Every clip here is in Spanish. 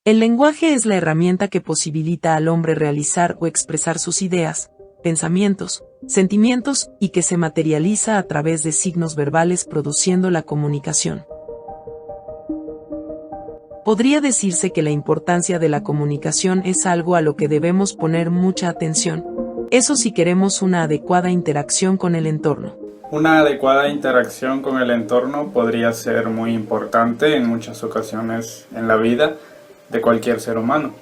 El lenguaje es la herramienta que posibilita al hombre realizar o expresar sus ideas, pensamientos, sentimientos y que se materializa a través de signos verbales produciendo la comunicación. Podría decirse que la importancia de la comunicación es algo a lo que debemos poner mucha atención, eso si queremos una adecuada interacción con el entorno. Una adecuada interacción con el entorno podría ser muy importante en muchas ocasiones en la vida de cualquier ser humano.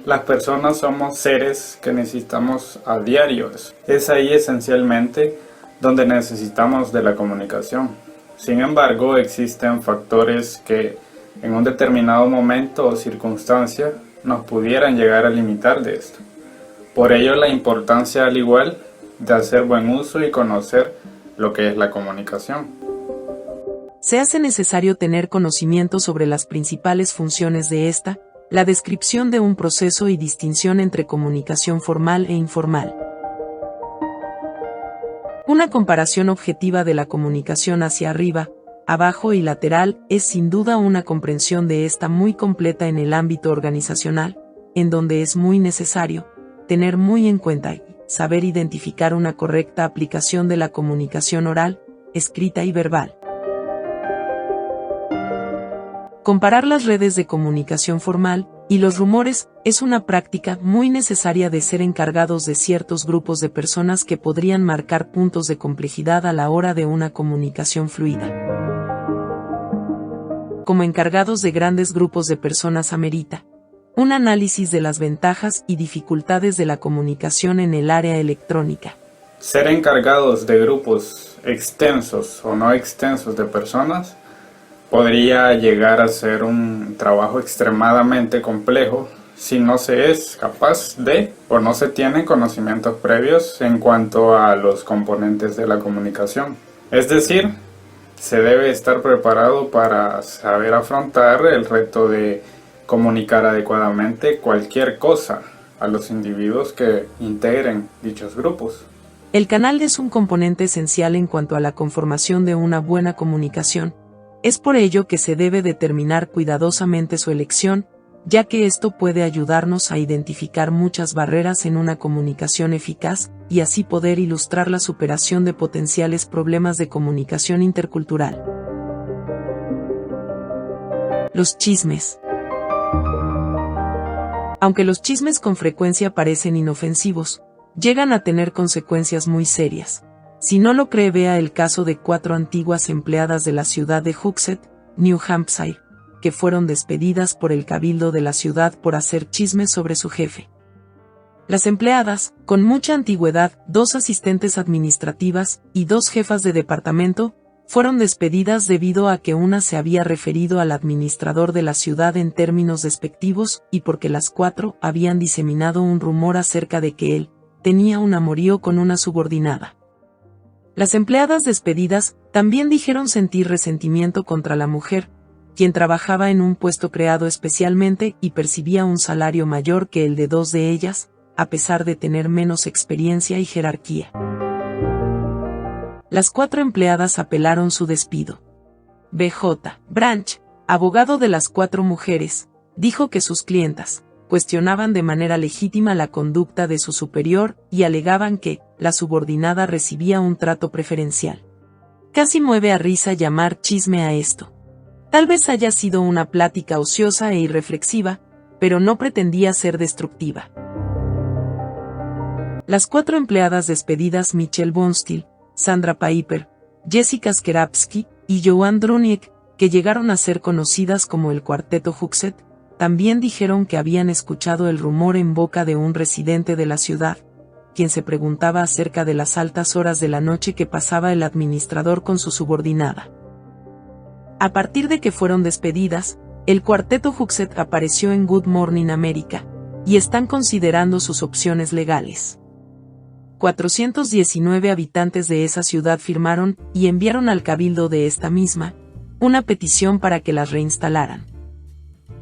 Las personas somos seres que necesitamos a diario. Es ahí esencialmente donde necesitamos de la comunicación. Sin embargo, existen factores que en un determinado momento o circunstancia nos pudieran llegar a limitar de esto. Por ello la importancia al igual de hacer buen uso y conocer lo que es la comunicación. Se hace necesario tener conocimiento sobre las principales funciones de esta, la descripción de un proceso y distinción entre comunicación formal e informal. Una comparación objetiva de la comunicación hacia arriba, abajo y lateral es sin duda una comprensión de esta muy completa en el ámbito organizacional, en donde es muy necesario tener muy en cuenta y saber identificar una correcta aplicación de la comunicación oral, escrita y verbal. Comparar las redes de comunicación formal y los rumores es una práctica muy necesaria de ser encargados de ciertos grupos de personas que podrían marcar puntos de complejidad a la hora de una comunicación fluida. Como encargados de grandes grupos de personas amerita un análisis de las ventajas y dificultades de la comunicación en el área electrónica. Ser encargados de grupos extensos o no extensos de personas podría llegar a ser un trabajo extremadamente complejo si no se es capaz de o no se tienen conocimientos previos en cuanto a los componentes de la comunicación. Es decir, se debe estar preparado para saber afrontar el reto de comunicar adecuadamente cualquier cosa a los individuos que integren dichos grupos. El canal es un componente esencial en cuanto a la conformación de una buena comunicación. Es por ello que se debe determinar cuidadosamente su elección, ya que esto puede ayudarnos a identificar muchas barreras en una comunicación eficaz, y así poder ilustrar la superación de potenciales problemas de comunicación intercultural. Los chismes. Aunque los chismes con frecuencia parecen inofensivos, llegan a tener consecuencias muy serias. Si no lo cree, vea el caso de 4 antiguas empleadas de la ciudad de Hooksett, New Hampshire, que fueron despedidas por el cabildo de la ciudad por hacer chismes sobre su jefe. Las empleadas, con mucha antigüedad, 2 asistentes administrativas y 2 jefas de departamento, fueron despedidas debido a que una se había referido al administrador de la ciudad en términos despectivos y porque las 4 habían diseminado un rumor acerca de que él tenía un amorío con una subordinada. Las empleadas despedidas también dijeron sentir resentimiento contra la mujer, quien trabajaba en un puesto creado especialmente y percibía un salario mayor que el de 2 de ellas, a pesar de tener menos experiencia y jerarquía. Las 4 empleadas apelaron su despido. B.J. Branch, abogado de las 4 mujeres, dijo que sus clientas cuestionaban de manera legítima la conducta de su superior y alegaban que la subordinada recibía un trato preferencial. Casi mueve a risa llamar chisme a esto. Tal vez haya sido una plática ociosa e irreflexiva, pero no pretendía ser destructiva. Las 4 empleadas despedidas, Michelle Bonsteel, Sandra Piper, Jessica Skerapsky y Joanne Druniek, que llegaron a ser conocidas como el Cuarteto Hooksett, también dijeron que habían escuchado el rumor en boca de un residente de la ciudad, quien se preguntaba acerca de las altas horas de la noche que pasaba el administrador con su subordinada. A partir de que fueron despedidas, el Cuarteto Hooksett apareció en Good Morning America, y están considerando sus opciones legales. 419 habitantes de esa ciudad firmaron y enviaron al cabildo de esta misma una petición para que las reinstalaran.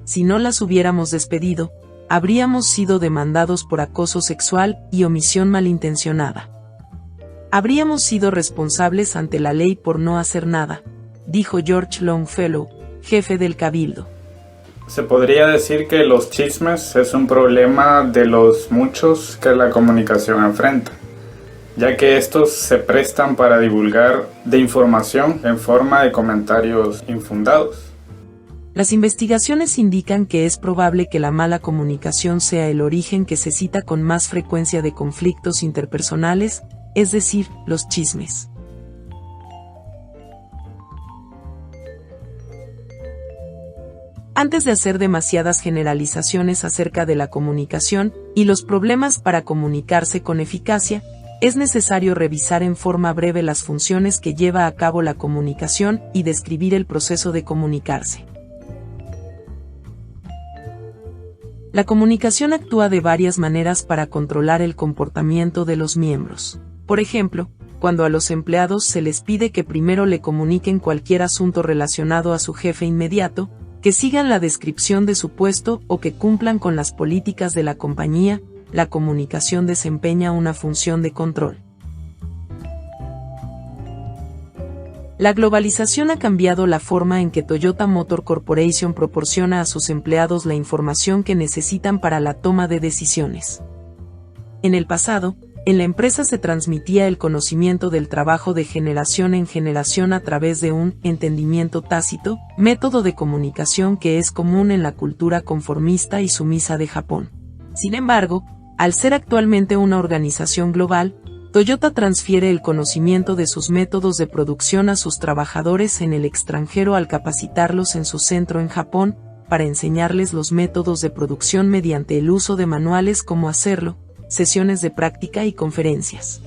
Si no las hubiéramos despedido, habríamos sido demandados por acoso sexual y omisión malintencionada. Habríamos sido responsables ante la ley por no hacer nada, dijo George Longfellow, jefe del cabildo. Se podría decir que los chismes es un problema de los muchos que la comunicación enfrenta, ya que estos se prestan para divulgar de información en forma de comentarios infundados. Las investigaciones indican que es probable que la mala comunicación sea el origen que se cita con más frecuencia de conflictos interpersonales, es decir, los chismes. Antes de hacer demasiadas generalizaciones acerca de la comunicación y los problemas para comunicarse con eficacia, es necesario revisar en forma breve las funciones que lleva a cabo la comunicación y describir el proceso de comunicarse. La comunicación actúa de varias maneras para controlar el comportamiento de los miembros. Por ejemplo, cuando a los empleados se les pide que primero le comuniquen cualquier asunto relacionado a su jefe inmediato, que sigan la descripción de su puesto o que cumplan con las políticas de la compañía, la comunicación desempeña una función de control. La globalización ha cambiado la forma en que Toyota Motor Corporation proporciona a sus empleados la información que necesitan para la toma de decisiones. En el pasado, en la empresa se transmitía el conocimiento del trabajo de generación en generación a través de un entendimiento tácito, método de comunicación que es común en la cultura conformista y sumisa de Japón. Sin embargo, al ser actualmente una organización global, Toyota transfiere el conocimiento de sus métodos de producción a sus trabajadores en el extranjero al capacitarlos en su centro en Japón, para enseñarles los métodos de producción mediante el uso de manuales cómo hacerlo, sesiones de práctica y conferencias.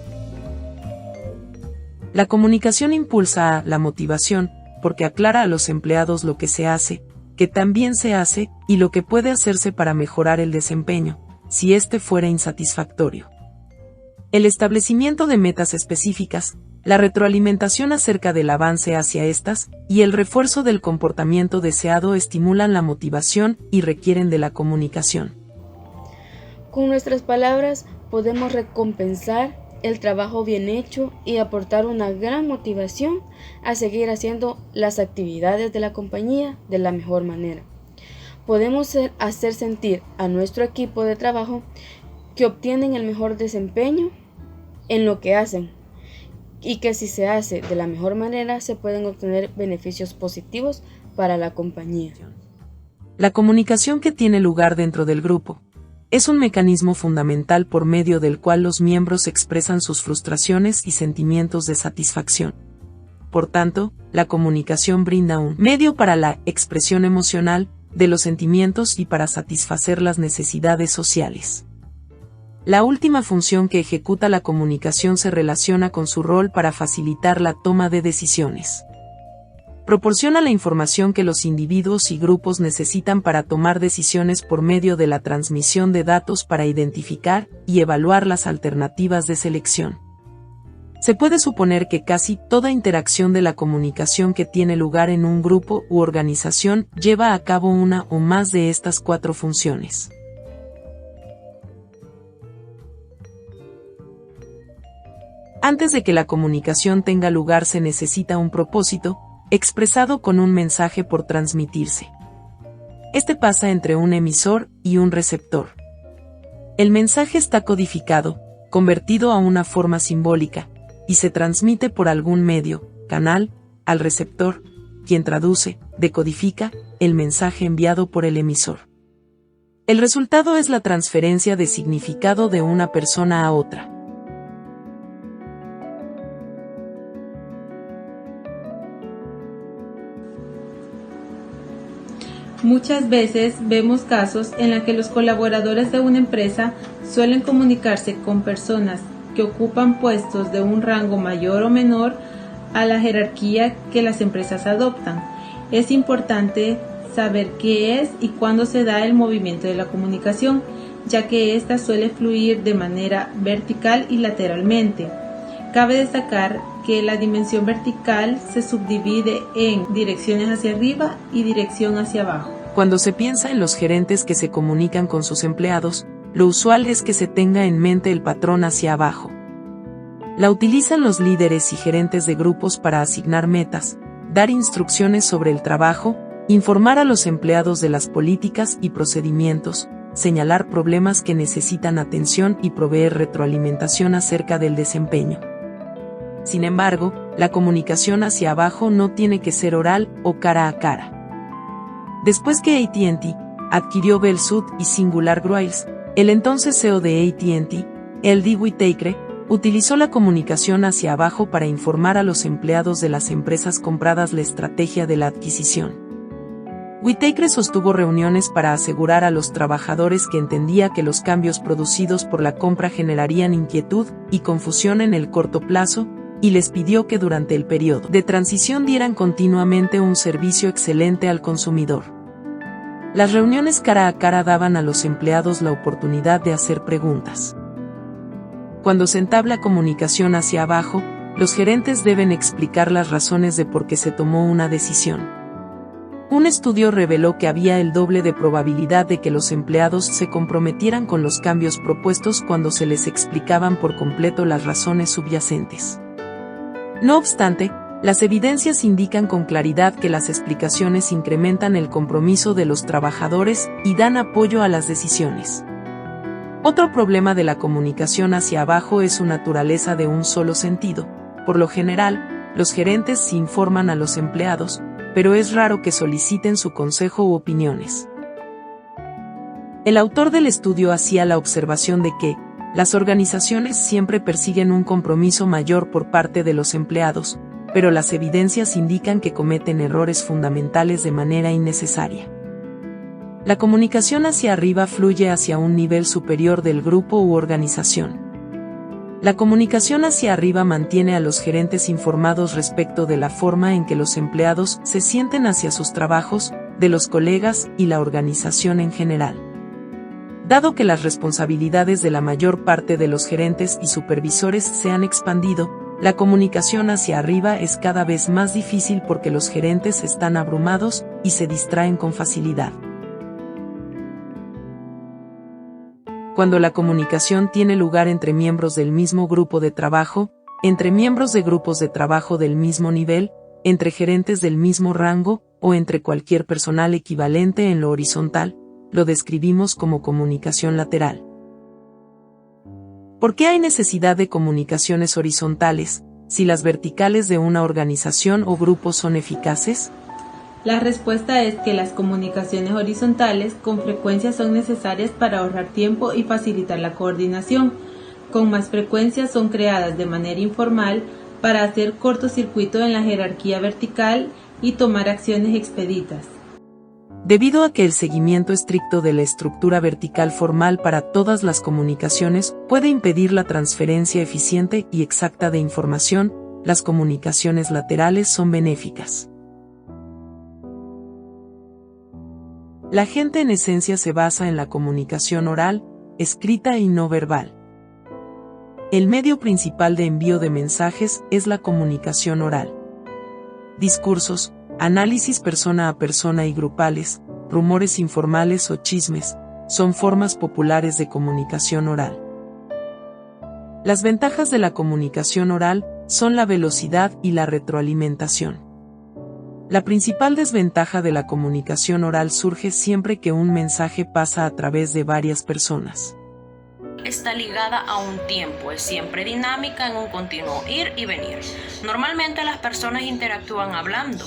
La comunicación impulsa a la motivación, porque aclara a los empleados lo que se hace, que también se hace, y lo que puede hacerse para mejorar el desempeño, si éste fuera insatisfactorio. El establecimiento de metas específicas, la retroalimentación acerca del avance hacia estas, y el refuerzo del comportamiento deseado estimulan la motivación y requieren de la comunicación. Con nuestras palabras podemos recompensar el trabajo bien hecho y aportar una gran motivación a seguir haciendo las actividades de la compañía de la mejor manera. Podemos hacer sentir a nuestro equipo de trabajo que obtienen el mejor desempeño en lo que hacen y que si se hace de la mejor manera se pueden obtener beneficios positivos para la compañía. La comunicación que tiene lugar dentro del grupo es un mecanismo fundamental por medio del cual los miembros expresan sus frustraciones y sentimientos de satisfacción. Por tanto, la comunicación brinda un medio para la expresión emocional de los sentimientos y para satisfacer las necesidades sociales. La última función que ejecuta la comunicación se relaciona con su rol para facilitar la toma de decisiones. Proporciona la información que los individuos y grupos necesitan para tomar decisiones por medio de la transmisión de datos para identificar y evaluar las alternativas de selección. Se puede suponer que casi toda interacción de la comunicación que tiene lugar en un grupo u organización lleva a cabo una o más de estas 4 funciones. Antes de que la comunicación tenga lugar se necesita un propósito, expresado con un mensaje por transmitirse. Este pasa entre un emisor y un receptor. El mensaje está codificado, convertido a una forma simbólica, y se transmite por algún medio, canal, al receptor, quien traduce, decodifica, el mensaje enviado por el emisor. El resultado es la transferencia de significado de una persona a otra. Muchas veces vemos casos en los que los colaboradores de una empresa suelen comunicarse con personas que ocupan puestos de un rango mayor o menor a la jerarquía que las empresas adoptan. Es importante saber qué es y cuándo se da el movimiento de la comunicación, ya que ésta suele fluir de manera vertical y lateralmente. Cabe destacar que la dimensión vertical se subdivide en direcciones hacia arriba y dirección hacia abajo. Cuando se piensa en los gerentes que se comunican con sus empleados, lo usual es que se tenga en mente el patrón hacia abajo. La utilizan los líderes y gerentes de grupos para asignar metas, dar instrucciones sobre el trabajo, informar a los empleados de las políticas y procedimientos, señalar problemas que necesitan atención y proveer retroalimentación acerca del desempeño. Sin embargo, la comunicación hacia abajo no tiene que ser oral o cara a cara. Después que AT&T adquirió Bell South y Singular Grails, el entonces CEO de AT&T, L.D. Whitaker, utilizó la comunicación hacia abajo para informar a los empleados de las empresas compradas la estrategia de la adquisición. Whitaker sostuvo reuniones para asegurar a los trabajadores que entendía que los cambios producidos por la compra generarían inquietud y confusión en el corto plazo, y les pidió que durante el periodo de transición dieran continuamente un servicio excelente al consumidor. Las reuniones cara a cara daban a los empleados la oportunidad de hacer preguntas. Cuando se entabla comunicación hacia abajo, los gerentes deben explicar las razones de por qué se tomó una decisión. Un estudio reveló que había el doble de probabilidad de que los empleados se comprometieran con los cambios propuestos cuando se les explicaban por completo las razones subyacentes. No obstante, las evidencias indican con claridad que las explicaciones incrementan el compromiso de los trabajadores y dan apoyo a las decisiones. Otro problema de la comunicación hacia abajo es su naturaleza de un solo sentido. Por lo general, los gerentes sí informan a los empleados, pero es raro que soliciten su consejo u opiniones. El autor del estudio hacía la observación de que las organizaciones siempre persiguen un compromiso mayor por parte de los empleados, pero las evidencias indican que cometen errores fundamentales de manera innecesaria. La comunicación hacia arriba fluye hacia un nivel superior del grupo u organización. La comunicación hacia arriba mantiene a los gerentes informados respecto de la forma en que los empleados se sienten hacia sus trabajos, de los colegas y la organización en general. Dado que las responsabilidades de la mayor parte de los gerentes y supervisores se han expandido, la comunicación hacia arriba es cada vez más difícil porque los gerentes están abrumados y se distraen con facilidad. Cuando la comunicación tiene lugar entre miembros del mismo grupo de trabajo, entre miembros de grupos de trabajo del mismo nivel, entre gerentes del mismo rango o entre cualquier personal equivalente en lo horizontal, lo describimos como comunicación lateral. ¿Por qué hay necesidad de comunicaciones horizontales, si las verticales de una organización o grupo son eficaces? La respuesta es que las comunicaciones horizontales con frecuencia son necesarias para ahorrar tiempo y facilitar la coordinación. Con más frecuencia son creadas de manera informal para hacer cortocircuito en la jerarquía vertical y tomar acciones expeditas. Debido a que el seguimiento estricto de la estructura vertical formal para todas las comunicaciones puede impedir la transferencia eficiente y exacta de información, las comunicaciones laterales son benéficas. La gente en esencia se basa en la comunicación oral, escrita y no verbal. El medio principal de envío de mensajes es la comunicación oral. Discursos, análisis persona a persona y grupales, rumores informales o chismes, son formas populares de comunicación oral. Las ventajas de la comunicación oral son la velocidad y la retroalimentación. La principal desventaja de la comunicación oral surge siempre que un mensaje pasa a través de varias personas. Está ligada a un tiempo, es siempre dinámica en un continuo ir y venir. Normalmente las personas interactúan hablando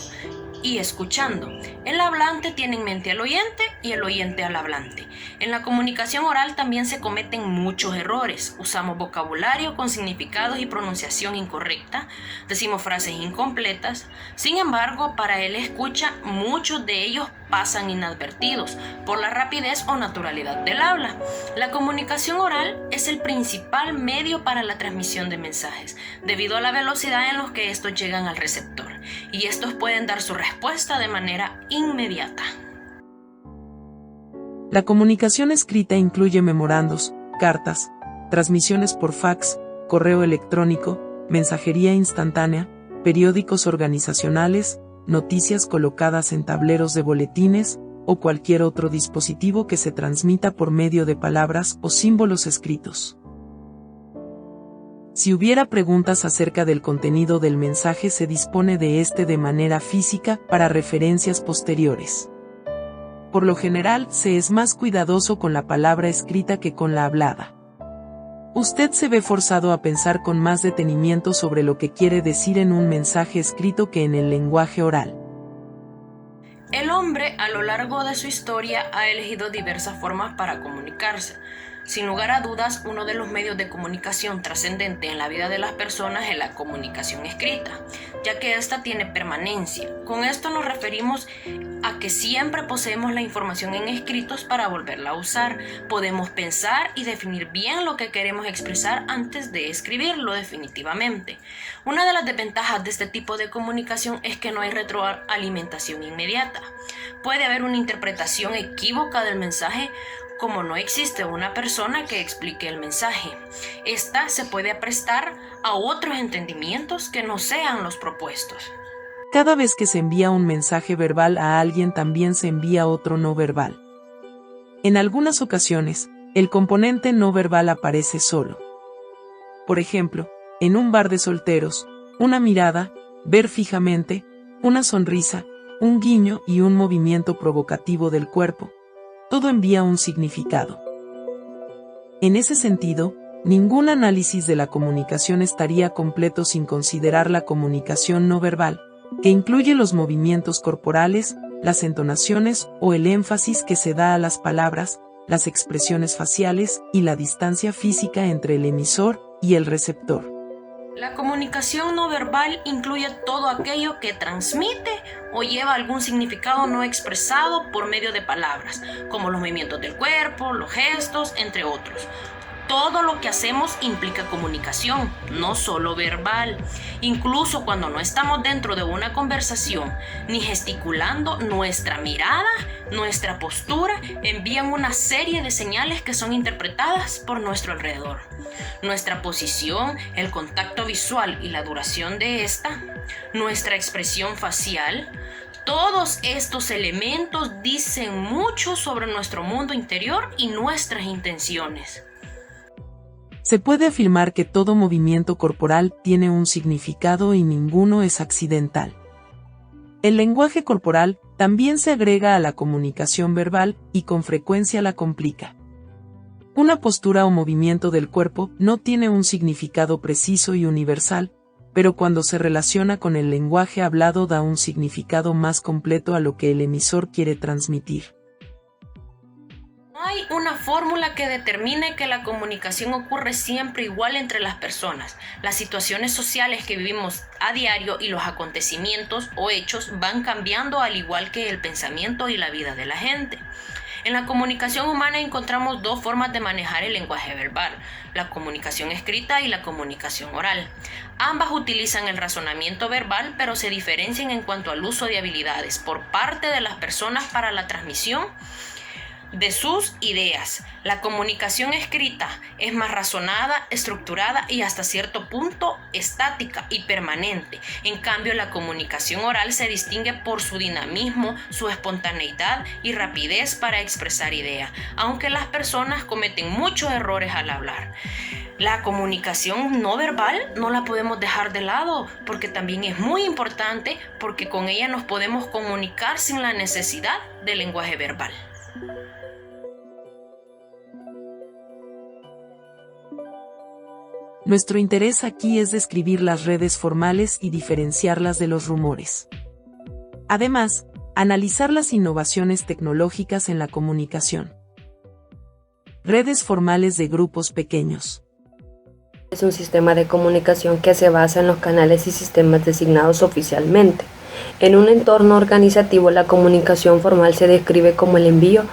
y escuchando. El hablante tiene en mente al oyente y el oyente al hablante. En la comunicación oral también se cometen muchos errores. Usamos vocabulario con significados y pronunciación incorrecta, decimos frases incompletas. Sin embargo, para el escucha, muchos de ellos pasan inadvertidos por la rapidez o naturalidad del habla. La comunicación oral es el principal medio para la transmisión de mensajes, debido a la velocidad en la que estos llegan al receptor, y estos pueden dar su respuesta de manera inmediata. La comunicación escrita incluye memorandos, cartas, transmisiones por fax, correo electrónico, mensajería instantánea, periódicos organizacionales, noticias colocadas en tableros de boletines, o cualquier otro dispositivo que se transmita por medio de palabras o símbolos escritos. Si hubiera preguntas acerca del contenido del mensaje, se dispone de este de manera física para referencias posteriores. Por lo general, se es más cuidadoso con la palabra escrita que con la hablada. Usted se ve forzado a pensar con más detenimiento sobre lo que quiere decir en un mensaje escrito que en el lenguaje oral. El hombre, a lo largo de su historia, ha elegido diversas formas para comunicarse. Sin lugar a dudas, uno de los medios de comunicación trascendente en la vida de las personas es la comunicación escrita, ya que ésta tiene permanencia. Con esto nos referimos a que siempre poseemos la información en escritos para volverla a usar. Podemos pensar y definir bien lo que queremos expresar antes de escribirlo definitivamente. Una de las desventajas de este tipo de comunicación es que no hay retroalimentación inmediata. Puede haber una interpretación equívoca del mensaje, como no existe una persona que explique el mensaje. Esta se puede prestar a otros entendimientos que no sean los propuestos. Cada vez que se envía un mensaje verbal a alguien, también se envía otro no verbal. En algunas ocasiones, el componente no verbal aparece solo. Por ejemplo, en un bar de solteros, una mirada, ver fijamente, una sonrisa, un guiño y un movimiento provocativo del cuerpo. Todo envía un significado. En ese sentido, ningún análisis de la comunicación estaría completo sin considerar la comunicación no verbal, que incluye los movimientos corporales, las entonaciones o el énfasis que se da a las palabras, las expresiones faciales y la distancia física entre el emisor y el receptor. La comunicación no verbal incluye todo aquello que transmite o lleva algún significado no expresado por medio de palabras, como los movimientos del cuerpo, los gestos, entre otros. Todo lo que hacemos implica comunicación, no solo verbal. Incluso cuando no estamos dentro de una conversación ni gesticulando, nuestra mirada, nuestra postura envían una serie de señales que son interpretadas por nuestro alrededor. Nuestra posición, el contacto visual y la duración de esta, nuestra expresión facial, todos estos elementos dicen mucho sobre nuestro mundo interior y nuestras intenciones. Se puede afirmar que todo movimiento corporal tiene un significado y ninguno es accidental. El lenguaje corporal también se agrega a la comunicación verbal y con frecuencia la complica. Una postura o movimiento del cuerpo no tiene un significado preciso y universal, pero cuando se relaciona con el lenguaje hablado da un significado más completo a lo que el emisor quiere transmitir. No hay una fórmula que determine que la comunicación ocurre siempre igual entre las personas. Las situaciones sociales que vivimos a diario y los acontecimientos o hechos van cambiando al igual que el pensamiento y la vida de la gente. En la comunicación humana encontramos dos formas de manejar el lenguaje verbal, la comunicación escrita y la comunicación oral. Ambas utilizan el razonamiento verbal, pero se diferencian en cuanto al uso de habilidades por parte de las personas para la transmisión de sus ideas. La comunicación escrita es más razonada, estructurada y hasta cierto punto estática y permanente. En cambio, la comunicación oral se distingue por su dinamismo, su espontaneidad y rapidez para expresar ideas, aunque las personas cometen muchos errores al hablar. La comunicación no verbal no la podemos dejar de lado porque también es muy importante, porque con ella nos podemos comunicar sin la necesidad del lenguaje verbal. Nuestro interés aquí es describir las redes formales y diferenciarlas de los rumores. Además, analizar las innovaciones tecnológicas en la comunicación. Redes formales de grupos pequeños. Es un sistema de comunicación que se basa en los canales y sistemas designados oficialmente. En un entorno organizativo, la comunicación formal se describe como el envío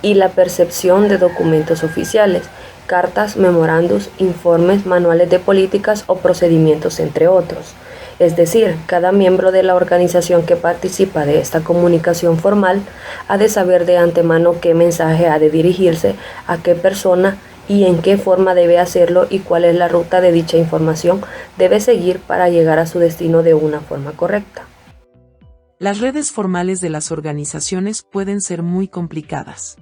y la percepción de documentos oficiales, cartas, memorandos, informes, manuales de políticas o procedimientos, entre otros. Es decir, cada miembro de la organización que participa de esta comunicación formal ha de saber de antemano qué mensaje ha de dirigirse, a qué persona y en qué forma debe hacerlo y cuál es la ruta de dicha información debe seguir para llegar a su destino de una forma correcta. Las redes formales de las organizaciones pueden ser muy complicadas.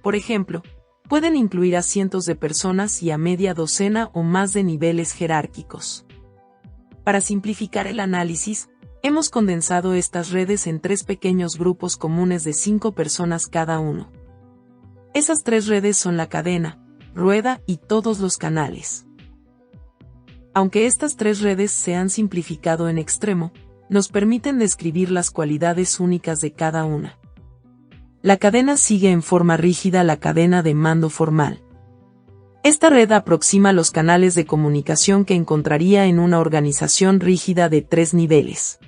Por ejemplo, Pueden incluir a cientos de personas y a media docena o más de niveles jerárquicos. Para simplificar el análisis, hemos condensado estas redes en 3 pequeños grupos comunes de 5 personas cada uno. Esas 3 redes son la cadena, rueda y todos los canales. Aunque estas 3 redes se han simplificado en extremo, nos permiten describir las cualidades únicas de cada una. La cadena sigue en forma rígida la cadena de mando formal. Esta red aproxima los canales de comunicación que encontraría en una organización rígida de 3 niveles.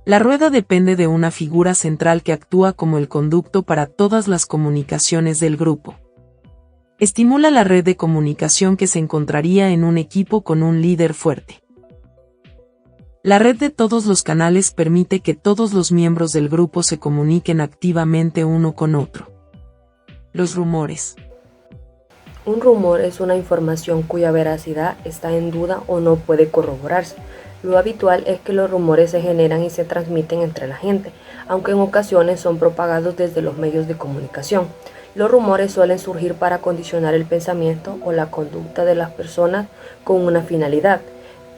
La rueda depende de una figura central que actúa como el conducto para todas las comunicaciones del grupo. Estimula la red de comunicación que se encontraría en un equipo con un líder fuerte. La red de todos los canales permite que todos los miembros del grupo se comuniquen activamente uno con otro. Los rumores. Un rumor es una información cuya veracidad está en duda o no puede corroborarse. Lo habitual es que los rumores se generan y se transmiten entre la gente, aunque en ocasiones son propagados desde los medios de comunicación. Los rumores suelen surgir para condicionar el pensamiento o la conducta de las personas con una finalidad.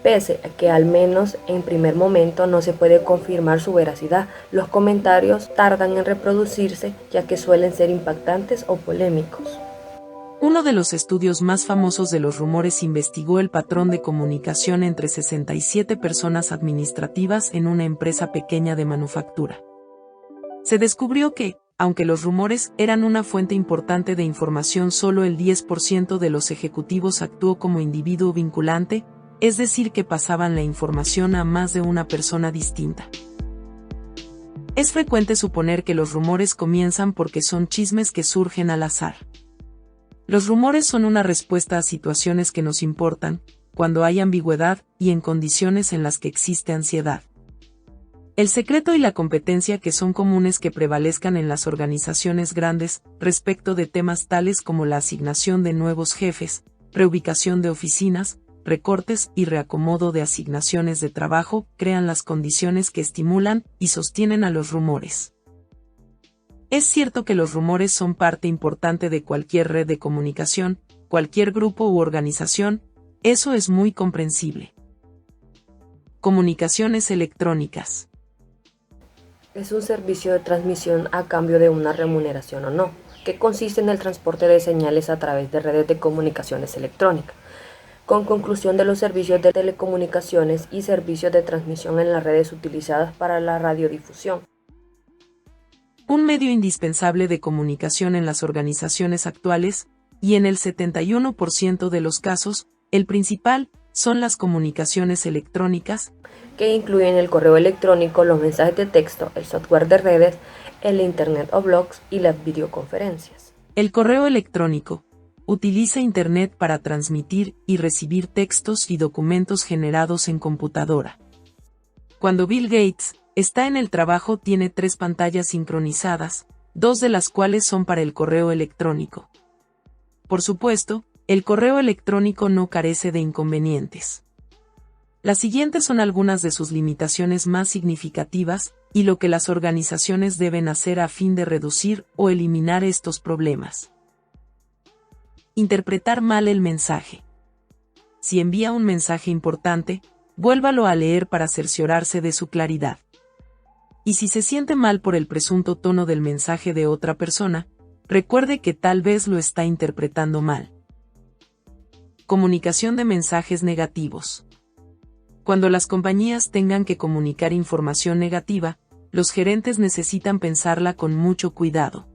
Pese a que al menos en primer momento no se puede confirmar su veracidad, los comentarios tardan en reproducirse ya que suelen ser impactantes o polémicos. Uno de los estudios más famosos de los rumores investigó el patrón de comunicación entre 67 personas administrativas en una empresa pequeña de manufactura. Se descubrió que, aunque los rumores eran una fuente importante de información, solo el 10% de los ejecutivos actuó como individuo vinculante, es decir, que pasaban la información a más de una persona distinta. Es frecuente suponer que los rumores comienzan porque son chismes que surgen al azar. Los rumores son una respuesta a situaciones que nos importan, cuando hay ambigüedad y en condiciones en las que existe ansiedad. El secreto y la competencia que son comunes que prevalezcan en las organizaciones grandes respecto de temas tales como la asignación de nuevos jefes, reubicación de oficinas, recortes y reacomodo de asignaciones de trabajo crean las condiciones que estimulan y sostienen a los rumores. Es cierto que los rumores son parte importante de cualquier red de comunicación, cualquier grupo u organización, eso es muy comprensible. Comunicaciones electrónicas. Es un servicio de transmisión a cambio de una remuneración o no, que consiste en el transporte de señales a través de redes de comunicaciones electrónicas. Con conclusión de los servicios de telecomunicaciones y servicios de transmisión en las redes utilizadas para la radiodifusión. Un medio indispensable de comunicación en las organizaciones actuales, y en el 71% de los casos, el principal, son las comunicaciones electrónicas, que incluyen el correo electrónico, los mensajes de texto, el software de redes, el Internet o blogs y las videoconferencias. El correo electrónico utiliza Internet para transmitir y recibir textos y documentos generados en computadora. Cuando Bill Gates está en el trabajo, tiene 3 pantallas sincronizadas, 2 de las cuales son para el correo electrónico. Por supuesto, el correo electrónico no carece de inconvenientes. Las siguientes son algunas de sus limitaciones más significativas y lo que las organizaciones deben hacer a fin de reducir o eliminar estos problemas. Interpretar mal el mensaje. Si envía un mensaje importante, vuélvalo a leer para cerciorarse de su claridad. Y si se siente mal por el presunto tono del mensaje de otra persona, recuerde que tal vez lo está interpretando mal. Comunicación de mensajes negativos. Cuando las compañías tengan que comunicar información negativa, los gerentes necesitan pensarla con mucho cuidado.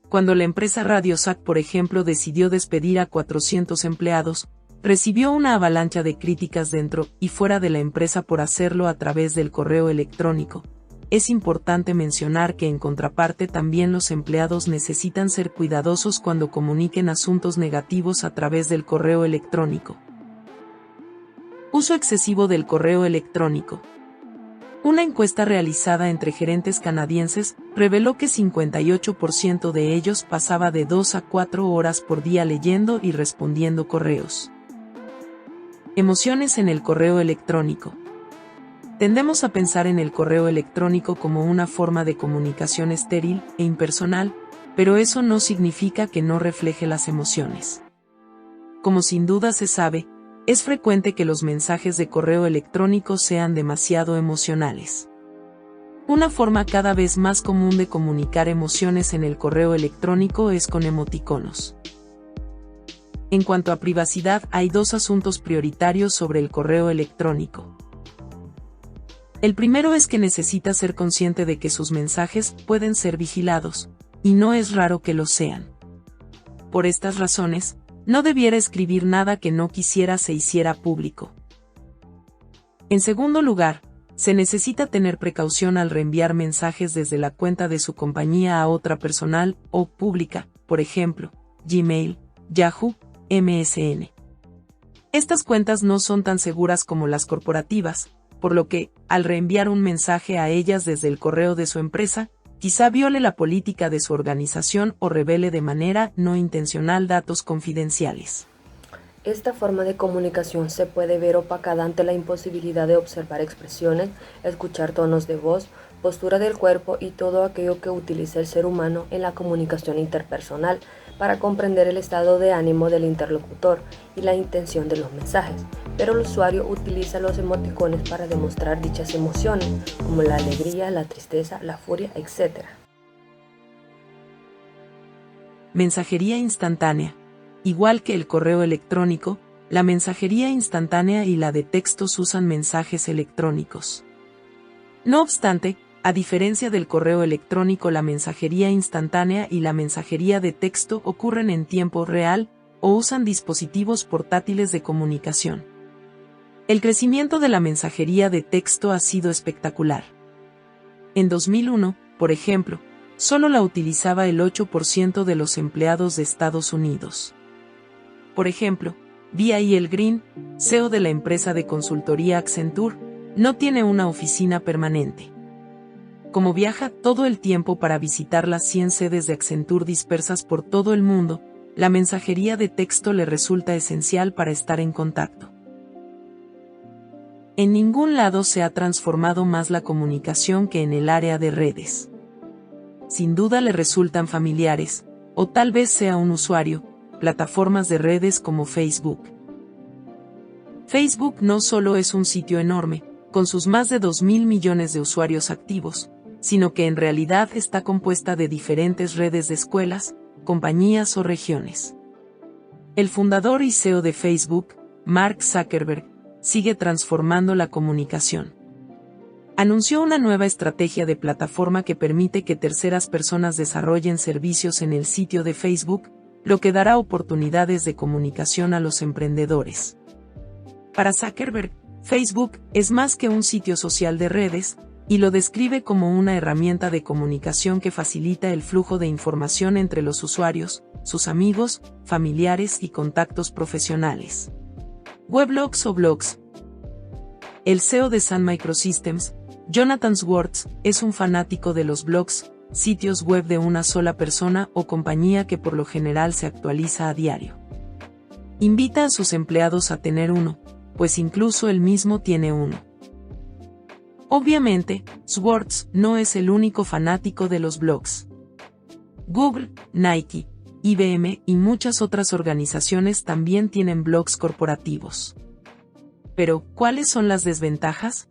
Cuando la empresa RadioShack, por ejemplo, decidió despedir a 400 empleados, recibió una avalancha de críticas dentro y fuera de la empresa por hacerlo a través del correo electrónico. Es importante mencionar que en contraparte también los empleados necesitan ser cuidadosos cuando comuniquen asuntos negativos a través del correo electrónico. Uso excesivo del correo electrónico. Una encuesta realizada entre gerentes canadienses reveló que 58% de ellos pasaba de 2 a 4 horas por día leyendo y respondiendo correos. Emociones en el correo electrónico. Tendemos a pensar en el correo electrónico como una forma de comunicación estéril e impersonal, pero eso no significa que no refleje las emociones. Como sin duda se sabe, es frecuente que los mensajes de correo electrónico sean demasiado emocionales. Una forma cada vez más común de comunicar emociones en el correo electrónico es con emoticonos. En cuanto a privacidad, hay dos asuntos prioritarios sobre el correo electrónico. El primero es que necesita ser consciente de que sus mensajes pueden ser vigilados, y no es raro que lo sean. Por estas razones, no debiera escribir nada que no quisiera se hiciera público. En segundo lugar, se necesita tener precaución al reenviar mensajes desde la cuenta de su compañía a otra personal o pública, por ejemplo, Gmail, Yahoo, MSN. Estas cuentas no son tan seguras como las corporativas, por lo que, al reenviar un mensaje a ellas desde el correo de su empresa, quizá viole la política de su organización o revele de manera no intencional datos confidenciales. Esta forma de comunicación se puede ver opacada ante la imposibilidad de observar expresiones, escuchar tonos de voz, postura del cuerpo y todo aquello que utiliza el ser humano en la comunicación interpersonal para comprender el estado de ánimo del interlocutor y la intención de los mensajes, pero el usuario utiliza los emoticones para demostrar dichas emociones, como la alegría, la tristeza, la furia, etc. Mensajería instantánea. Igual que el correo electrónico, la mensajería instantánea y la de textos usan mensajes electrónicos. No obstante, a diferencia del correo electrónico, la mensajería instantánea y la mensajería de texto ocurren en tiempo real o usan dispositivos portátiles de comunicación. El crecimiento de la mensajería de texto ha sido espectacular. En 2001, por ejemplo, solo la utilizaba el 8% de los empleados de Estados Unidos. Por ejemplo, B.I.L. Green, CEO de la empresa de consultoría Accenture, no tiene una oficina permanente. Como viaja todo el tiempo para visitar las 100 sedes de Accenture dispersas por todo el mundo, la mensajería de texto le resulta esencial para estar en contacto. En ningún lado se ha transformado más la comunicación que en el área de redes. Sin duda le resultan familiares, o tal vez sea un usuario, plataformas de redes como Facebook. Facebook no solo es un sitio enorme, con sus más de 2.000 millones de usuarios activos, sino que en realidad está compuesta de diferentes redes de escuelas, compañías o regiones. El fundador y CEO de Facebook, Mark Zuckerberg, sigue transformando la comunicación. Anunció una nueva estrategia de plataforma que permite que terceras personas desarrollen servicios en el sitio de Facebook, lo que dará oportunidades de comunicación a los emprendedores. Para Zuckerberg, Facebook es más que un sitio social de redes, y lo describe como una herramienta de comunicación que facilita el flujo de información entre los usuarios, sus amigos, familiares y contactos profesionales. Weblogs o blogs. El CEO de Sun Microsystems, Jonathan Swartz, es un fanático de los blogs, sitios web de una sola persona o compañía que por lo general se actualiza a diario. Invita a sus empleados a tener uno, pues incluso él mismo tiene uno. Obviamente, Swartz no es el único fanático de los blogs. Google, Nike, IBM y muchas otras organizaciones también tienen blogs corporativos. Pero, ¿cuáles son las desventajas?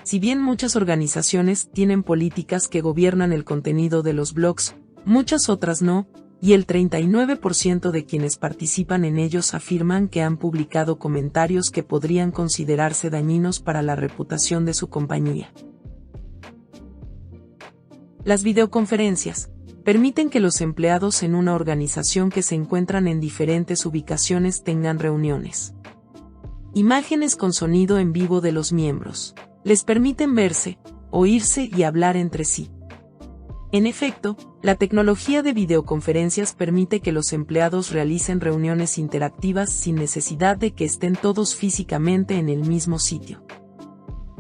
Si bien muchas organizaciones tienen políticas que gobiernan el contenido de los blogs, muchas otras no, y el 39% de quienes participan en ellos afirman que han publicado comentarios que podrían considerarse dañinos para la reputación de su compañía. Las videoconferencias permiten que los empleados en una organización que se encuentran en diferentes ubicaciones tengan reuniones. Imágenes con sonido en vivo de los miembros. Les permiten verse, oírse y hablar entre sí. En efecto, la tecnología de videoconferencias permite que los empleados realicen reuniones interactivas sin necesidad de que estén todos físicamente en el mismo sitio.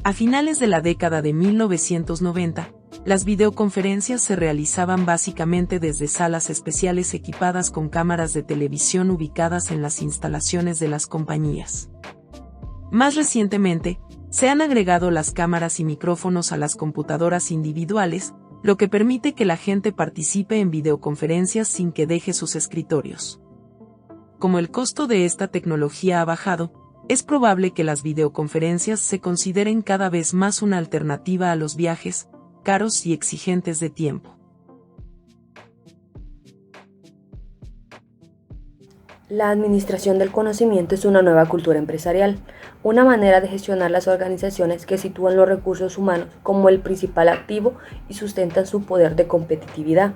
A finales de la década de 1990, las videoconferencias se realizaban básicamente desde salas especiales equipadas con cámaras de televisión ubicadas en las instalaciones de las compañías. Más recientemente, se han agregado las cámaras y micrófonos a las computadoras individuales, lo que permite que la gente participe en videoconferencias sin que deje sus escritorios. Como el costo de esta tecnología ha bajado, es probable que las videoconferencias se consideren cada vez más una alternativa a los viajes, caros y exigentes de tiempo. La administración del conocimiento es una nueva cultura empresarial, una manera de gestionar las organizaciones que sitúan los recursos humanos como el principal activo y sustentan su poder de competitividad,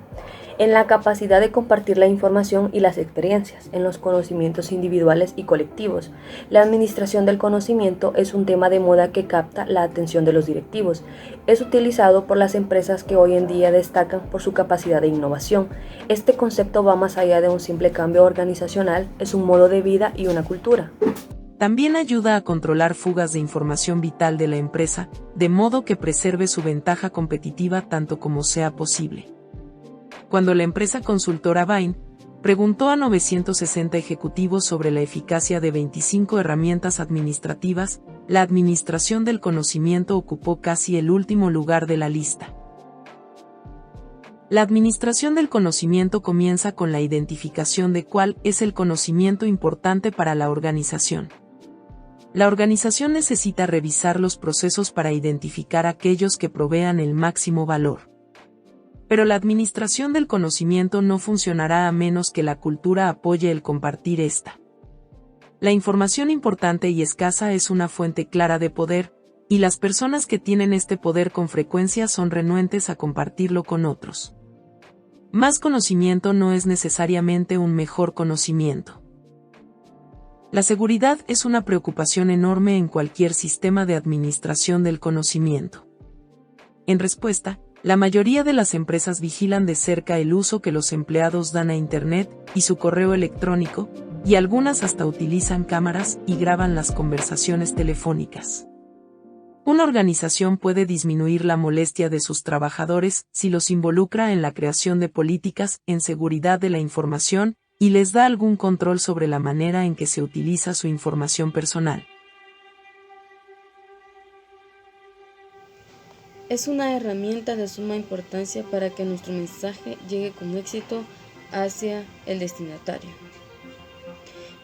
en la capacidad de compartir la información y las experiencias, en los conocimientos individuales y colectivos. La administración del conocimiento es un tema de moda que capta la atención de los directivos. Es utilizado por las empresas que hoy en día destacan por su capacidad de innovación. Este concepto va más allá de un simple cambio organizacional, es un modo de vida y una cultura. También ayuda a controlar fugas de información vital de la empresa, de modo que preserve su ventaja competitiva tanto como sea posible. Cuando la empresa consultora Bain preguntó a 960 ejecutivos sobre la eficacia de 25 herramientas administrativas, la administración del conocimiento ocupó casi el último lugar de la lista. La administración del conocimiento comienza con la identificación de cuál es el conocimiento importante para la organización. La organización necesita revisar los procesos para identificar aquellos que provean el máximo valor. Pero la administración del conocimiento no funcionará a menos que la cultura apoye el compartir esta. La información importante y escasa es una fuente clara de poder, y las personas que tienen este poder con frecuencia son renuentes a compartirlo con otros. Más conocimiento no es necesariamente un mejor conocimiento. La seguridad es una preocupación enorme en cualquier sistema de administración del conocimiento. En respuesta, la mayoría de las empresas vigilan de cerca el uso que los empleados dan a Internet y su correo electrónico, y algunas hasta utilizan cámaras y graban las conversaciones telefónicas. Una organización puede disminuir la molestia de sus trabajadores si los involucra en la creación de políticas en seguridad de la información y les da algún control sobre la manera en que se utiliza su información personal. Es una herramienta de suma importancia para que nuestro mensaje llegue con éxito hacia el destinatario.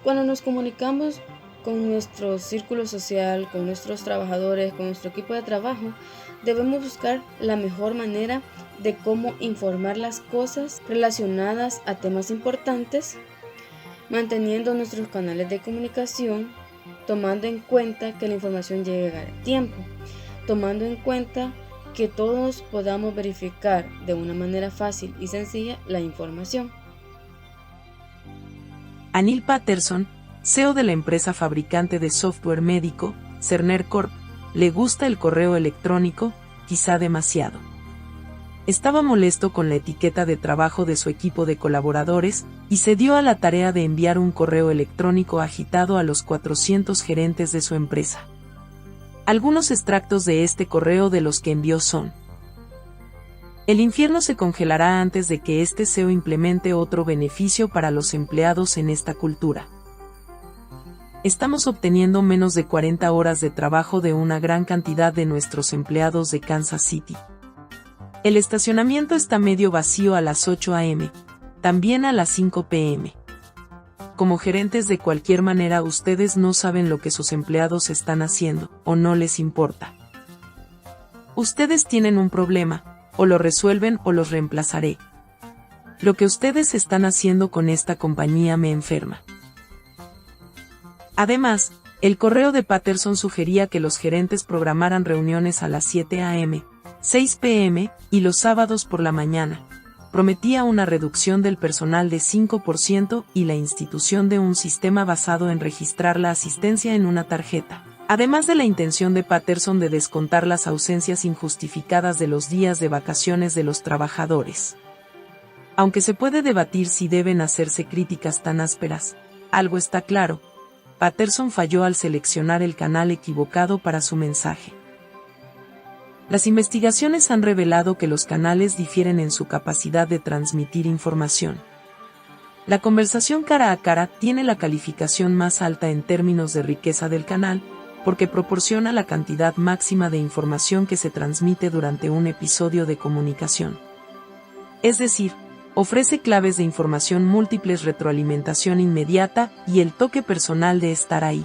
Cuando nos comunicamos con nuestro círculo social, con nuestros trabajadores, con nuestro equipo de trabajo, debemos buscar la mejor manera de cómo informar las cosas relacionadas a temas importantes, manteniendo nuestros canales de comunicación, tomando en cuenta que la información llegue a tiempo, tomando en cuenta que todos podamos verificar de una manera fácil y sencilla la información. A Neil Patterson, CEO de la empresa fabricante de software médico, Cerner Corp, le gusta el correo electrónico, quizá demasiado. Estaba molesto con la etiqueta de trabajo de su equipo de colaboradores y se dio a la tarea de enviar un correo electrónico agitado a los 400 gerentes de su empresa. Algunos extractos de este correo de los que envió son: el infierno se congelará antes de que este CEO implemente otro beneficio para los empleados en esta cultura. Estamos obteniendo menos de 40 horas de trabajo de una gran cantidad de nuestros empleados de Kansas City. El estacionamiento está medio vacío a las 8 a.m., también a las 5 p.m. Como gerentes, de cualquier manera ustedes no saben lo que sus empleados están haciendo, o no les importa. Ustedes tienen un problema, o lo resuelven o los reemplazaré. Lo que ustedes están haciendo con esta compañía me enferma. Además, el correo de Patterson sugería que los gerentes programaran reuniones a las 7 a.m., 6 p.m. y los sábados por la mañana. Prometía una reducción del personal de 5% y la institución de un sistema basado en registrar la asistencia en una tarjeta. Además de la intención de Patterson de descontar las ausencias injustificadas de los días de vacaciones de los trabajadores. Aunque se puede debatir si deben hacerse críticas tan ásperas, algo está claro: Patterson falló al seleccionar el canal equivocado para su mensaje. Las investigaciones han revelado que los canales difieren en su capacidad de transmitir información. La conversación cara a cara tiene la calificación más alta en términos de riqueza del canal, porque proporciona la cantidad máxima de información que se transmite durante un episodio de comunicación. Es decir, ofrece claves de información múltiples, retroalimentación inmediata y el toque personal de estar ahí.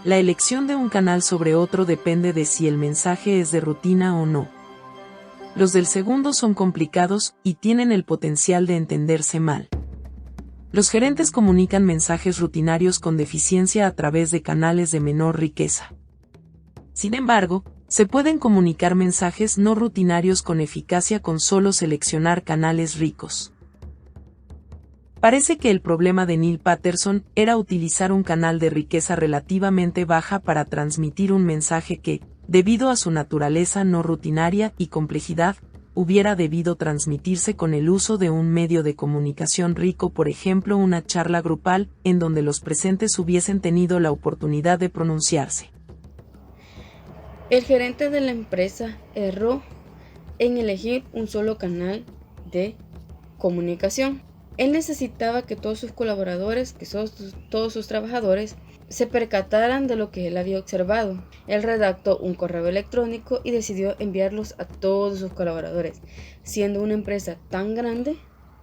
La elección de un canal sobre otro depende de si el mensaje es de rutina o no. Los del segundo son complicados y tienen el potencial de entenderse mal. Los gerentes comunican mensajes rutinarios con deficiencia a través de canales de menor riqueza. Sin embargo, se pueden comunicar mensajes no rutinarios con eficacia con solo seleccionar canales ricos. Parece que el problema de Neil Patterson era utilizar un canal de riqueza relativamente baja para transmitir un mensaje que, debido a su naturaleza no rutinaria y complejidad, hubiera debido transmitirse con el uso de un medio de comunicación rico, por ejemplo una charla grupal, en donde los presentes hubiesen tenido la oportunidad de pronunciarse. El gerente de la empresa erró en elegir un solo canal de comunicación. Él necesitaba que todos sus colaboradores, todos sus trabajadores, se percataran de lo que él había observado. Él redactó un correo electrónico y decidió enviarlos a todos sus colaboradores, siendo una empresa tan grande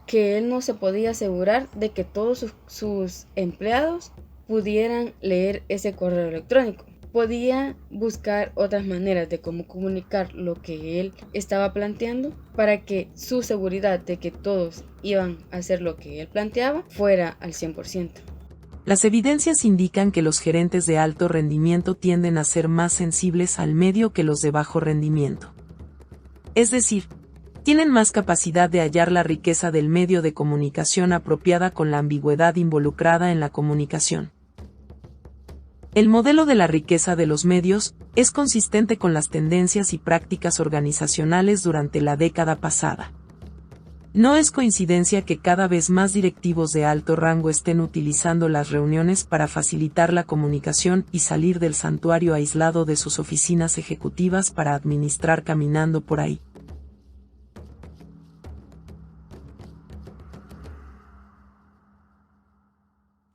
que él no se podía asegurar de que todos sus empleados pudieran leer ese correo electrónico. Podía buscar otras maneras de cómo comunicar lo que él estaba planteando para que su seguridad de que todos iban a hacer lo que él planteaba fuera al 100%. Las evidencias indican que los gerentes de alto rendimiento tienden a ser más sensibles al medio que los de bajo rendimiento. Es decir, tienen más capacidad de hallar la riqueza del medio de comunicación apropiada con la ambigüedad involucrada en la comunicación. El modelo de la riqueza de los medios es consistente con las tendencias y prácticas organizacionales durante la década pasada. No es coincidencia que cada vez más directivos de alto rango estén utilizando las reuniones para facilitar la comunicación y salir del santuario aislado de sus oficinas ejecutivas para administrar caminando por ahí.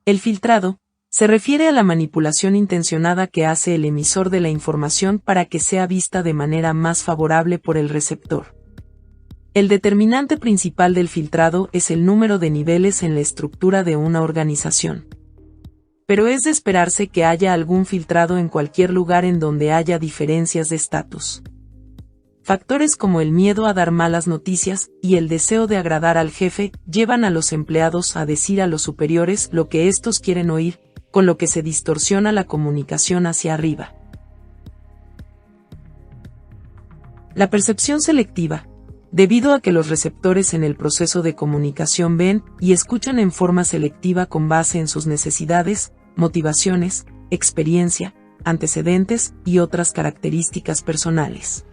El filtrado se refiere a la manipulación intencionada que hace el emisor de la información para que sea vista de manera más favorable por el receptor. El determinante principal del filtrado es el número de niveles en la estructura de una organización. Pero es de esperarse que haya algún filtrado en cualquier lugar en donde haya diferencias de estatus. Factores como el miedo a dar malas noticias y el deseo de agradar al jefe llevan a los empleados a decir a los superiores lo que estos quieren oír, con lo que se distorsiona la comunicación hacia arriba. La percepción selectiva, debido a que los receptores en el proceso de comunicación ven y escuchan en forma selectiva con base en sus necesidades, motivaciones, experiencia, antecedentes y otras características personales.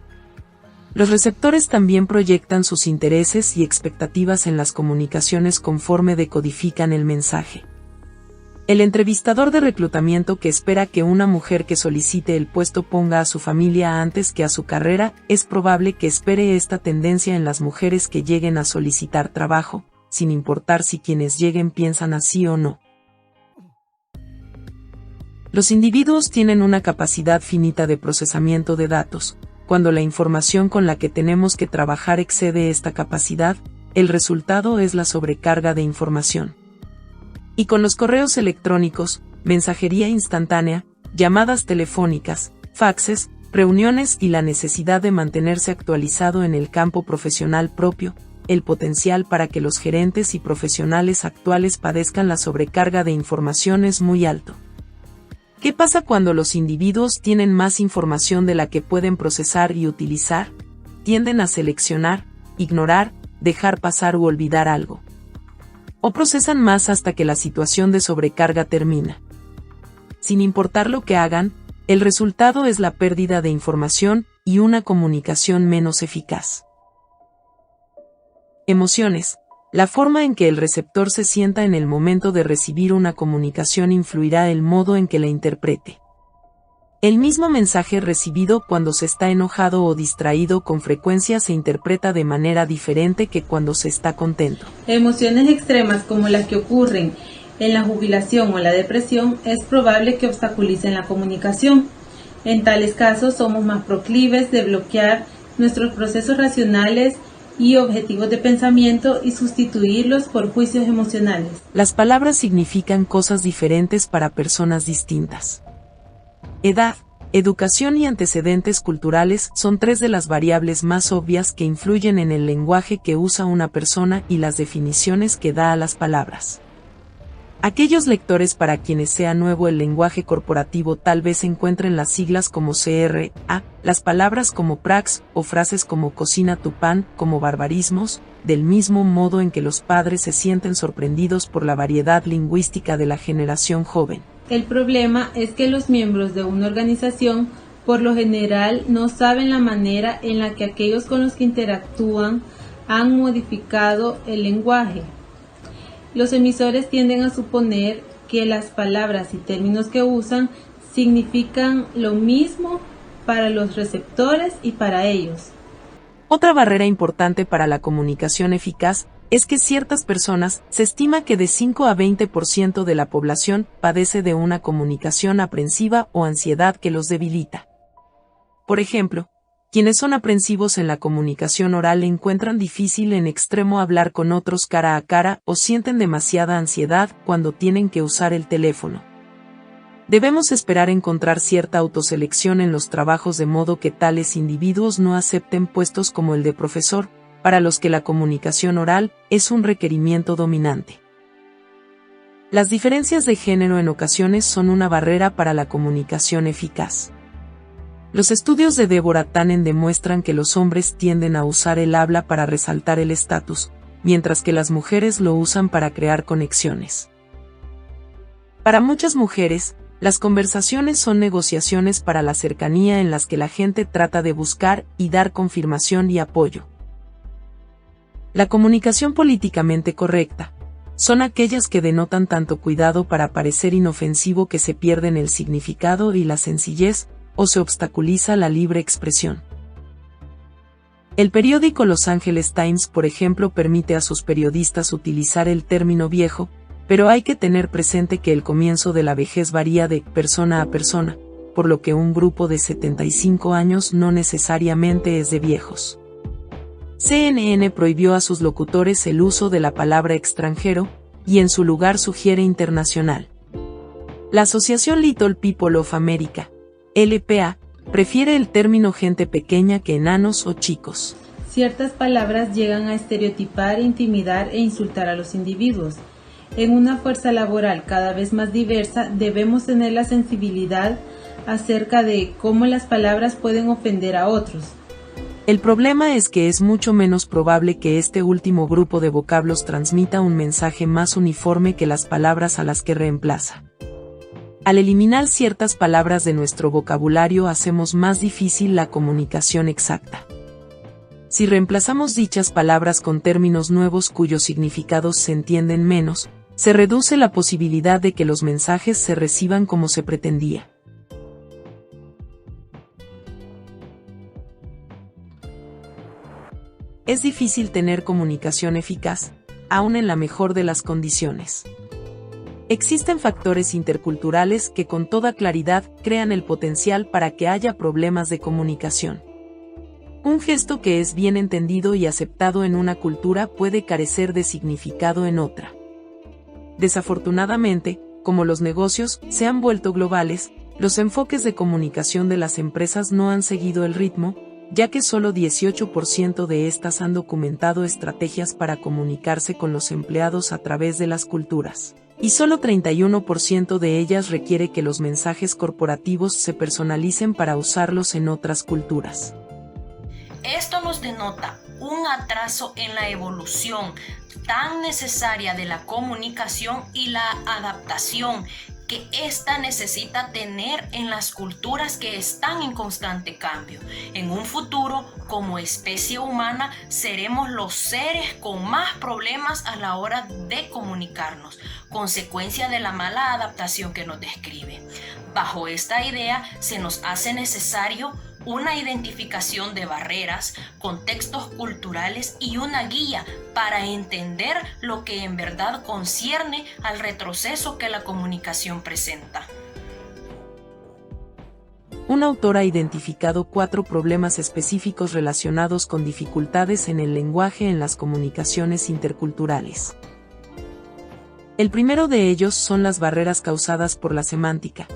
Los receptores también proyectan sus intereses y expectativas en las comunicaciones conforme decodifican el mensaje. El entrevistador de reclutamiento que espera que una mujer que solicite el puesto ponga a su familia antes que a su carrera, es probable que espere esta tendencia en las mujeres que lleguen a solicitar trabajo, sin importar si quienes lleguen piensan así o no. Los individuos tienen una capacidad finita de procesamiento de datos. Cuando la información con la que tenemos que trabajar excede esta capacidad, el resultado es la sobrecarga de información. Y con los correos electrónicos, mensajería instantánea, llamadas telefónicas, faxes, reuniones y la necesidad de mantenerse actualizado en el campo profesional propio, el potencial para que los gerentes y profesionales actuales padezcan la sobrecarga de información es muy alto. ¿Qué pasa cuando los individuos tienen más información de la que pueden procesar y utilizar? Tienden a seleccionar, ignorar, dejar pasar u olvidar algo. O procesan más hasta que la situación de sobrecarga termina. Sin importar lo que hagan, el resultado es la pérdida de información y una comunicación menos eficaz. Emociones. La forma en que el receptor se sienta en el momento de recibir una comunicación influirá el modo en que la interprete. El mismo mensaje recibido cuando se está enojado o distraído con frecuencia se interpreta de manera diferente que cuando se está contento. Emociones extremas como las que ocurren En la jubilación o la depresión es probable que obstaculicen la comunicación. En tales casos somos más proclives de bloquear nuestros procesos racionales y objetivos de pensamiento y sustituirlos por juicios emocionales. Las palabras significan cosas diferentes para personas distintas. Edad, educación y antecedentes culturales son tres de las variables más obvias que influyen en el lenguaje que usa una persona y las definiciones que da a las palabras. Aquellos lectores para quienes sea nuevo el lenguaje corporativo tal vez encuentren las siglas como CRA, las palabras como prax o frases como cocina tu pan como barbarismos, del mismo modo en que los padres se sienten sorprendidos por la variedad lingüística de la generación joven. El problema es que los miembros de una organización por lo general no saben la manera en la que aquellos con los que interactúan han modificado el lenguaje. Los emisores tienden a suponer que las palabras y términos que usan significan lo mismo para los receptores y para ellos. Otra barrera importante para la comunicación eficaz es que ciertas personas, se estima que de 5 a 20% de la población padece de una comunicación aprensiva o ansiedad que los debilita. Por ejemplo, quienes son aprensivos en la comunicación oral encuentran difícil en extremo hablar con otros cara a cara o sienten demasiada ansiedad cuando tienen que usar el teléfono. Debemos esperar encontrar cierta autoselección en los trabajos de modo que tales individuos no acepten puestos como el de profesor, para los que la comunicación oral es un requerimiento dominante. Las diferencias de género en ocasiones son una barrera para la comunicación eficaz. Los estudios de Deborah Tannen demuestran que los hombres tienden a usar el habla para resaltar el estatus, mientras que las mujeres lo usan para crear conexiones. Para muchas mujeres, las conversaciones son negociaciones para la cercanía en las que la gente trata de buscar y dar confirmación y apoyo. La comunicación políticamente correcta son aquellas que denotan tanto cuidado para parecer inofensivo que se pierden el significado y la sencillez, o se obstaculiza la libre expresión. El periódico Los Angeles Times, por ejemplo, permite a sus periodistas utilizar el término viejo, pero hay que tener presente que el comienzo de la vejez varía de persona a persona, por lo que un grupo de 75 años no necesariamente es de viejos. CNN prohibió a sus locutores el uso de la palabra extranjero, y en su lugar sugiere internacional. La Asociación Little People of America, LPA, prefiere el término gente pequeña que enanos o chicos. Ciertas palabras llegan a estereotipar, intimidar e insultar a los individuos. En una fuerza laboral cada vez más diversa, debemos tener la sensibilidad acerca de cómo las palabras pueden ofender a otros. El problema es que es mucho menos probable que este último grupo de vocablos transmita un mensaje más uniforme que las palabras a las que reemplaza. Al eliminar ciertas palabras de nuestro vocabulario hacemos más difícil la comunicación exacta. Si reemplazamos dichas palabras con términos nuevos cuyos significados se entienden menos, se reduce la posibilidad de que los mensajes se reciban como se pretendía. Es difícil tener comunicación eficaz, aun en la mejor de las condiciones. Existen factores interculturales que con toda claridad crean el potencial para que haya problemas de comunicación. Un gesto que es bien entendido y aceptado en una cultura puede carecer de significado en otra. Desafortunadamente, como los negocios se han vuelto globales, los enfoques de comunicación de las empresas no han seguido el ritmo, ya que solo 18% de estas han documentado estrategias para comunicarse con los empleados a través de las culturas. Y solo 31% de ellas requiere que los mensajes corporativos se personalicen para usarlos en otras culturas. Esto nos denota un atraso en la evolución tan necesaria de la comunicación y la adaptación que ésta necesita tener en las culturas que están en constante cambio. En un futuro, como especie humana, seremos los seres con más problemas a la hora de comunicarnos, consecuencia de la mala adaptación que nos describe. Bajo esta idea, se nos hace necesario una identificación de barreras, contextos culturales y una guía para entender lo que en verdad concierne al retroceso que la comunicación presenta. Un autor ha identificado 4 problemas específicos relacionados con dificultades en el lenguaje en las comunicaciones interculturales. El primero de ellos son las barreras causadas por la semántica.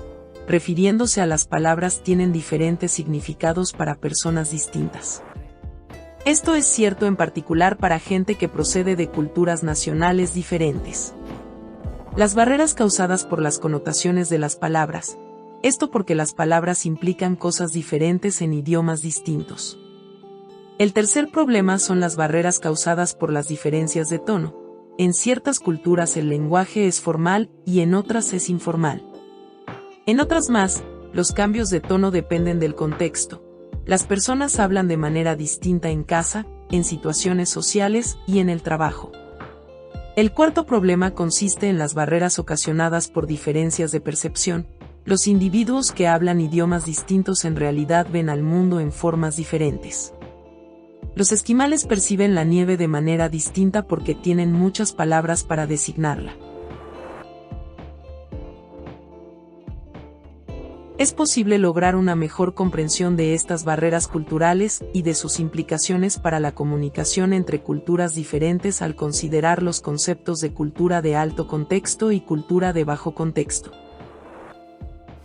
Refiriéndose a las palabras, tienen diferentes significados para personas distintas. Esto es cierto en particular para gente que procede de culturas nacionales diferentes. Las barreras causadas por las connotaciones de las palabras. Esto porque las palabras implican cosas diferentes en idiomas distintos. El tercer problema son las barreras causadas por las diferencias de tono. En ciertas culturas el lenguaje es formal y en otras es informal. En otras más, los cambios de tono dependen del contexto. Las personas hablan de manera distinta en casa, en situaciones sociales y en el trabajo. El cuarto problema consiste en las barreras ocasionadas por diferencias de percepción. Los individuos que hablan idiomas distintos en realidad ven al mundo en formas diferentes. Los esquimales perciben la nieve de manera distinta porque tienen muchas palabras para designarla. Es posible lograr una mejor comprensión de estas barreras culturales y de sus implicaciones para la comunicación entre culturas diferentes al considerar los conceptos de cultura de alto contexto y cultura de bajo contexto.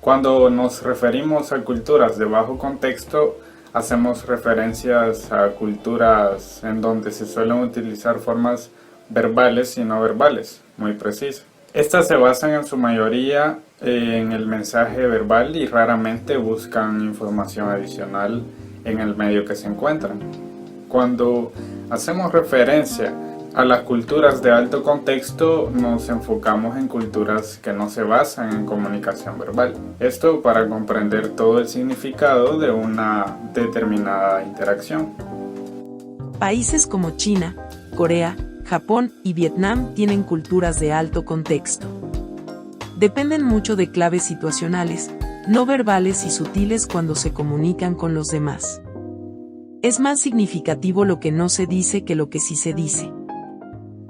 Cuando nos referimos a culturas de bajo contexto, hacemos referencias a culturas en donde se suelen utilizar formas verbales y no verbales, muy precisas. Estas se basan en su mayoría en el mensaje verbal y raramente buscan información adicional en el medio que se encuentran. Cuando hacemos referencia a las culturas de alto contexto, nos enfocamos en culturas que no se basan en comunicación verbal. Esto para comprender todo el significado de una determinada interacción. Países como China, Corea, Japón y Vietnam tienen culturas de alto contexto. Dependen mucho de claves situacionales, no verbales y sutiles cuando se comunican con los demás. Es más significativo lo que no se dice que lo que sí se dice.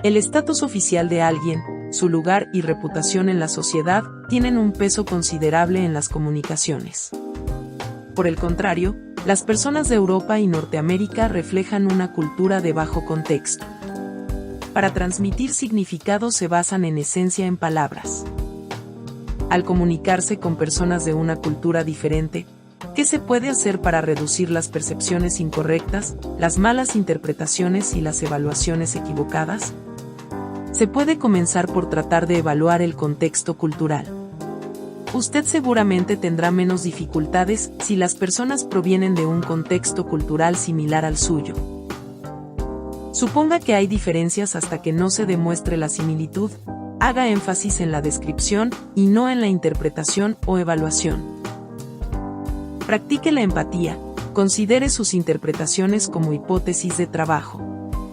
El estatus oficial de alguien, su lugar y reputación en la sociedad tienen un peso considerable en las comunicaciones. Por el contrario, las personas de Europa y Norteamérica reflejan una cultura de bajo contexto. Para transmitir significado se basan en esencia en palabras. Al comunicarse con personas de una cultura diferente, ¿qué se puede hacer para reducir las percepciones incorrectas, las malas interpretaciones y las evaluaciones equivocadas? Se puede comenzar por tratar de evaluar el contexto cultural. Usted seguramente tendrá menos dificultades si las personas provienen de un contexto cultural similar al suyo. Suponga que hay diferencias hasta que no se demuestre la similitud. Haga énfasis en la descripción y no en la interpretación o evaluación. Practique la empatía, considere sus interpretaciones como hipótesis de trabajo.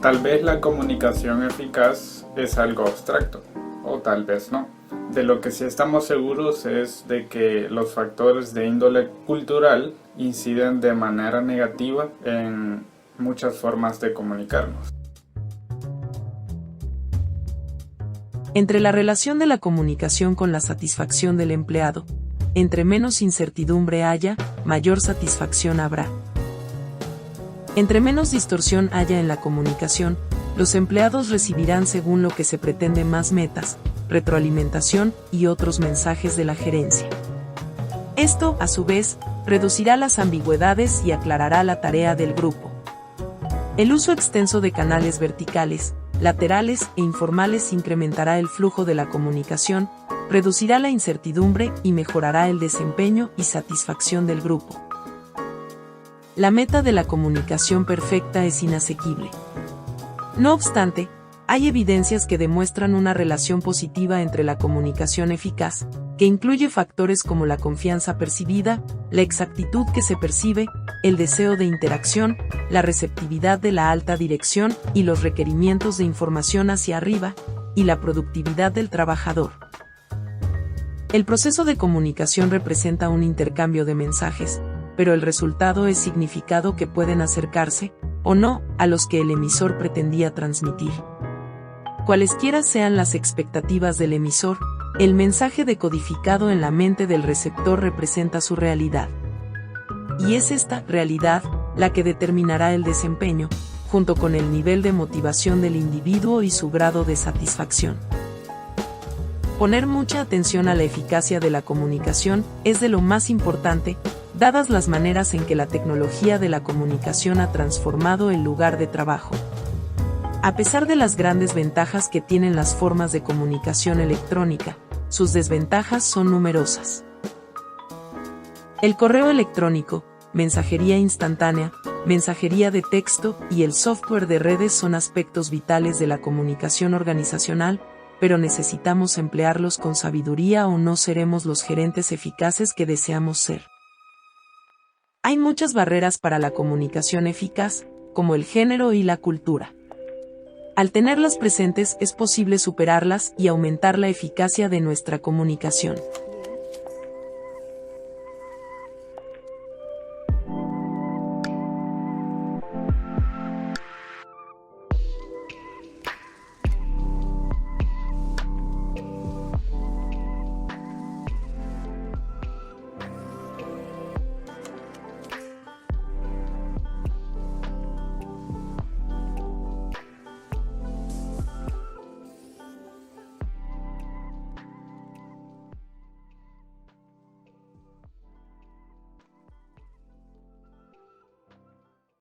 Tal vez la comunicación eficaz es algo abstracto, o tal vez no. De lo que sí estamos seguros es de que los factores de índole cultural inciden de manera negativa en muchas formas de comunicarnos. Entre la relación de la comunicación con la satisfacción del empleado, entre menos incertidumbre haya, mayor satisfacción habrá. Entre menos distorsión haya en la comunicación, los empleados recibirán según lo que se pretende más metas, retroalimentación y otros mensajes de la gerencia. Esto, a su vez, reducirá las ambigüedades y aclarará la tarea del grupo. El uso extenso de canales verticales, laterales e informales incrementará el flujo de la comunicación, reducirá la incertidumbre y mejorará el desempeño y satisfacción del grupo. La meta de la comunicación perfecta es inasequible. No obstante, hay evidencias que demuestran una relación positiva entre la comunicación eficaz, que incluye factores como la confianza percibida, la exactitud que se percibe, el deseo de interacción, la receptividad de la alta dirección y los requerimientos de información hacia arriba, y la productividad del trabajador. El proceso de comunicación representa un intercambio de mensajes, pero el resultado es significado que pueden acercarse, o no, a los que el emisor pretendía transmitir. Cualesquiera sean las expectativas del emisor, el mensaje decodificado en la mente del receptor representa su realidad. Y es esta realidad la que determinará el desempeño, junto con el nivel de motivación del individuo y su grado de satisfacción. Poner mucha atención a la eficacia de la comunicación es de lo más importante, dadas las maneras en que la tecnología de la comunicación ha transformado el lugar de trabajo. A pesar de las grandes ventajas que tienen las formas de comunicación electrónica, sus desventajas son numerosas. El correo electrónico, mensajería instantánea, mensajería de texto y el software de redes son aspectos vitales de la comunicación organizacional, pero necesitamos emplearlos con sabiduría o no seremos los gerentes eficaces que deseamos ser. Hay muchas barreras para la comunicación eficaz, como el género y la cultura. Al tenerlas presentes es posible superarlas y aumentar la eficacia de nuestra comunicación.